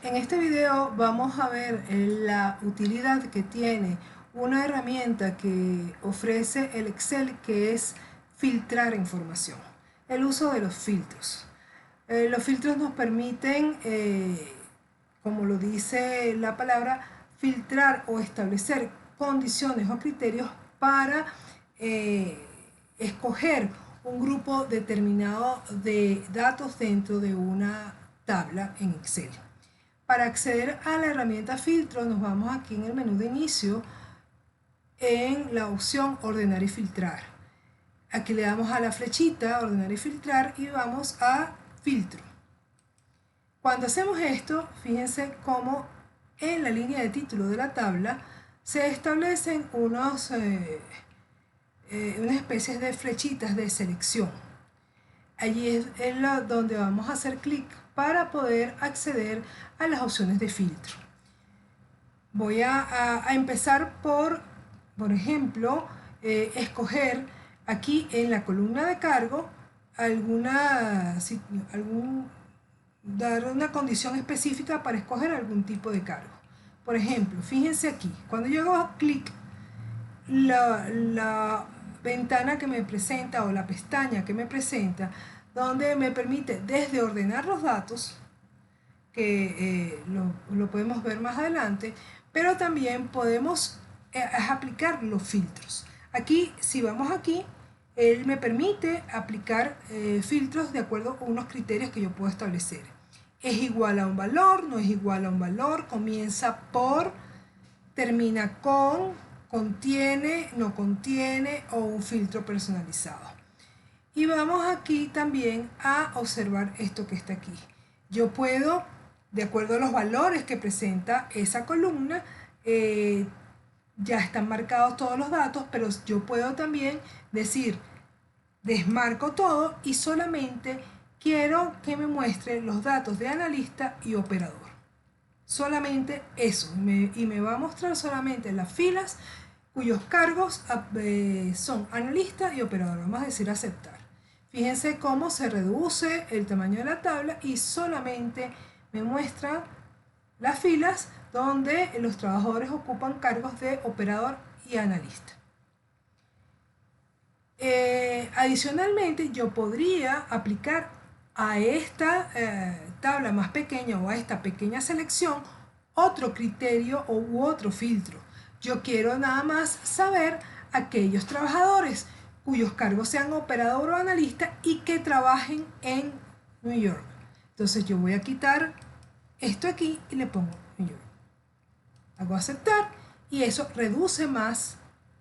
En este video vamos a ver la utilidad que tiene una herramienta que ofrece el Excel, que es filtrar información. El uso de los filtros. Los filtros nos permiten, como lo dice la palabra, filtrar o establecer condiciones o criterios para escoger un grupo determinado de datos dentro de una tabla en Excel. Para acceder a la herramienta filtro nos vamos aquí en el menú de inicio en la opción ordenar y filtrar. Aquí le damos a la flechita ordenar y filtrar y vamos a filtro. Cuando hacemos esto, fíjense cómo en la línea de título de la tabla se establecen unas especies de flechitas de selección. Allí es donde vamos a hacer clic para poder acceder a las opciones de filtro. Voy a empezar por ejemplo, escoger aquí en la columna de cargo dar una condición específica para escoger algún tipo de cargo. Por ejemplo, fíjense aquí, cuando yo hago clic, la ventana que me presenta o la pestaña que me presenta, donde me permite desde ordenar los datos, que lo podemos ver más adelante, pero también podemos aplicar los filtros. Aquí, si vamos aquí, él me permite aplicar filtros de acuerdo con unos criterios que yo puedo establecer. Es igual a un valor, no es igual a un valor, comienza por, termina con, contiene, no contiene, o un filtro personalizado. Y vamos aquí también a observar esto que está aquí. Yo puedo, de acuerdo a los valores que presenta esa columna, ya están marcados todos los datos, pero yo puedo también decir, desmarco todo y solamente quiero que me muestre los datos de analista y operador. Solamente eso, y me va a mostrar solamente las filas cuyos cargos son analista y operador. Vamos a decir aceptar. Fíjense cómo se reduce el tamaño de la tabla y solamente me muestra las filas donde los trabajadores ocupan cargos de operador y analista. Adicionalmente, yo podría aplicar a esta tabla más pequeña o a esta pequeña selección otro criterio u otro filtro. Yo quiero nada más saber aquellos trabajadores cuyos cargos sean operador o analista y que trabajen en New York. Entonces yo voy a quitar esto aquí y le pongo New York. Hago aceptar y eso reduce más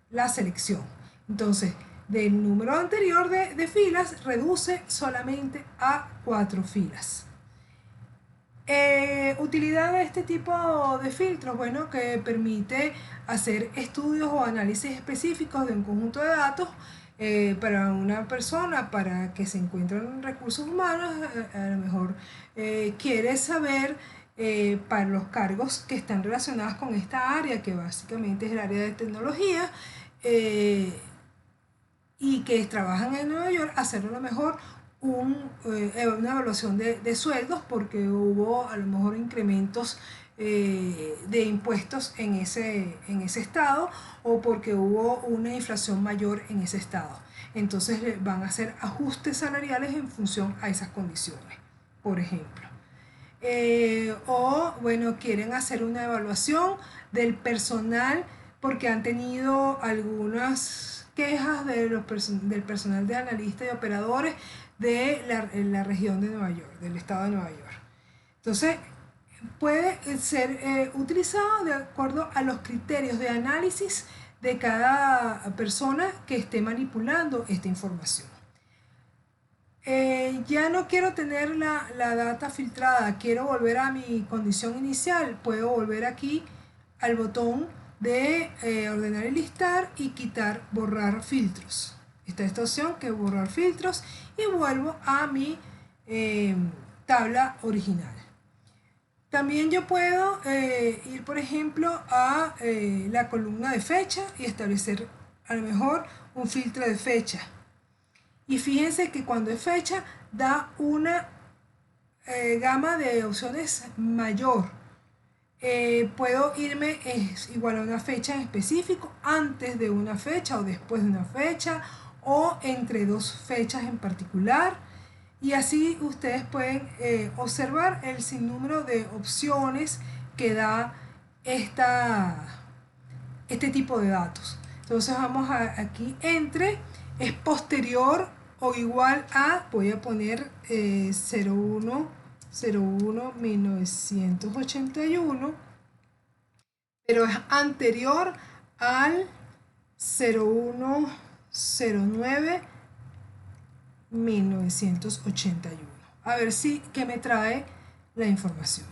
la selección. Entonces, del número anterior de filas reduce solamente a 4 filas. Utilidad de este tipo de filtros, bueno, que permite hacer estudios o análisis específicos de un conjunto de datos para una persona, para que se encuentre en recursos humanos, a lo mejor quiere saber para los cargos que están relacionados con esta área, que básicamente es el área de tecnología, y que trabajan en Nueva York, hacerlo a lo mejor una evaluación de sueldos, porque hubo a lo mejor incrementos de impuestos en ese estado, o porque hubo una inflación mayor en ese estado. Entonces van a hacer ajustes salariales en función a esas condiciones, por ejemplo. O bueno, quieren hacer una evaluación del personal porque han tenido algunas quejas del personal de analistas y operadores de la región de Nueva York, del estado de Nueva York. Entonces, puede ser utilizado de acuerdo a los criterios de análisis de cada persona que esté manipulando esta información. Ya no quiero tener la data filtrada, quiero volver a mi condición inicial, puedo volver aquí al botón de ordenar y listar y quitar borrar filtros. Está esta opción que es borrar filtros y vuelvo a mi tabla original. También yo puedo ir, por ejemplo, a la columna de fecha y establecer a lo mejor un filtro de fecha. Y fíjense que cuando es fecha da una gama de opciones mayor. Puedo irme igual a una fecha en específico, antes de una fecha o después de una fecha, o entre dos fechas en particular. Y así ustedes pueden observar el sinnúmero de opciones que da este tipo de datos. Entonces vamos aquí entre, es posterior o igual a, voy a poner 01/01/1981, pero es anterior al 01/09/1981. A ver si que me trae la información.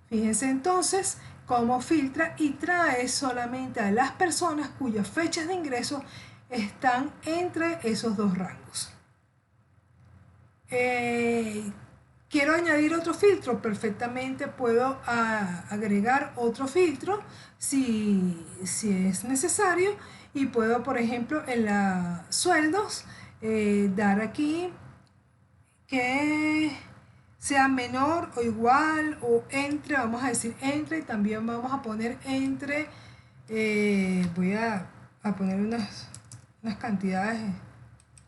Fíjense entonces cómo filtra y trae solamente a las personas cuyas fechas de ingreso están entre esos dos rangos. Quiero añadir otro filtro, perfectamente puedo agregar otro filtro si es necesario, y puedo, por ejemplo, en los sueldos dar aquí que sea menor o igual o entre, vamos a decir entre, y también vamos a poner entre, voy a poner unas cantidades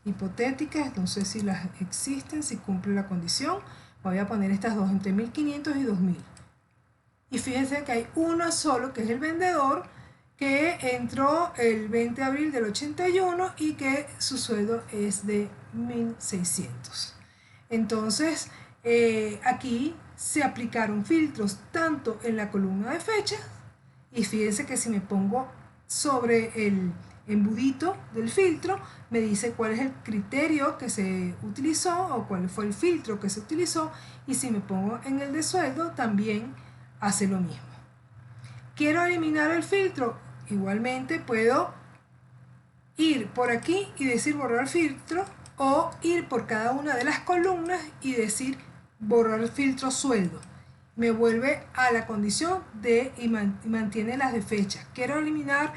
hipotéticas, no sé si las existen, si cumple la condición. Voy a poner estas dos, entre 1500 y 2000. Y fíjense que hay uno solo, que es el vendedor, que entró el 20 de abril del 81 y que su sueldo es de 1600. Entonces, aquí se aplicaron filtros tanto en la columna de fechas, y fíjense que si me pongo sobre el embudito del filtro, me dice cuál es el criterio que se utilizó o cuál fue el filtro que se utilizó, y si me pongo en el de sueldo también hace lo mismo. Quiero eliminar el filtro, igualmente puedo ir por aquí y decir borrar filtro, o ir por cada una de las columnas y decir borrar filtro sueldo. Me vuelve a la condición de y mantiene las de fecha. Quiero eliminar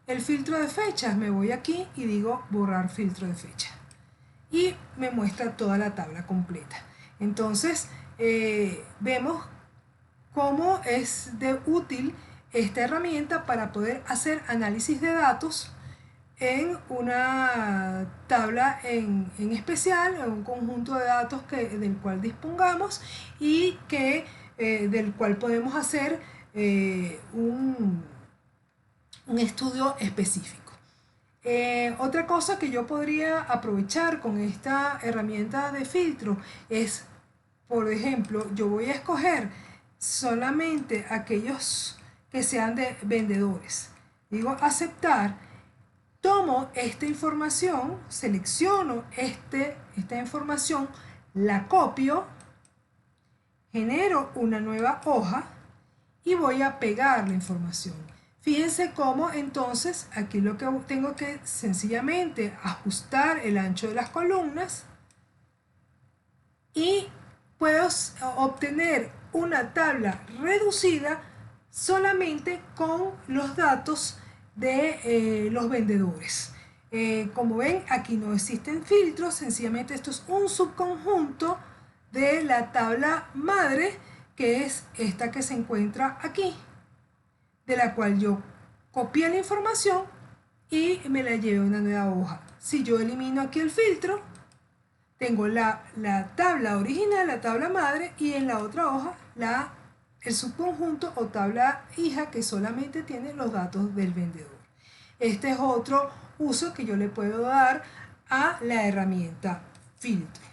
el filtro de fechas, me voy aquí y digo borrar filtro de fecha, y me muestra toda la tabla completa. Entonces vemos cómo es de útil esta herramienta para poder hacer análisis de datos en una tabla en especial, en un conjunto de datos del cual dispongamos, y del cual podemos hacer un estudio específico. Otra cosa que yo podría aprovechar con esta herramienta de filtro es, por ejemplo, yo voy a escoger solamente aquellos que sean de vendedores. Digo aceptar, tomo esta información, selecciono esta información, la copio, genero una nueva hoja y voy a pegar la información. Fíjense cómo entonces aquí lo que tengo que sencillamente ajustar el ancho de las columnas, y puedo obtener una tabla reducida solamente con los datos de los vendedores. Como ven, aquí no existen filtros, sencillamente esto es un subconjunto de la tabla madre, que es esta que se encuentra aquí, de la cual yo copié la información y me la llevé a una nueva hoja. Si yo elimino aquí el filtro, tengo la tabla original, la tabla madre, y en la otra hoja el subconjunto o tabla hija, que solamente tiene los datos del vendedor. Este es otro uso que yo le puedo dar a la herramienta filtro.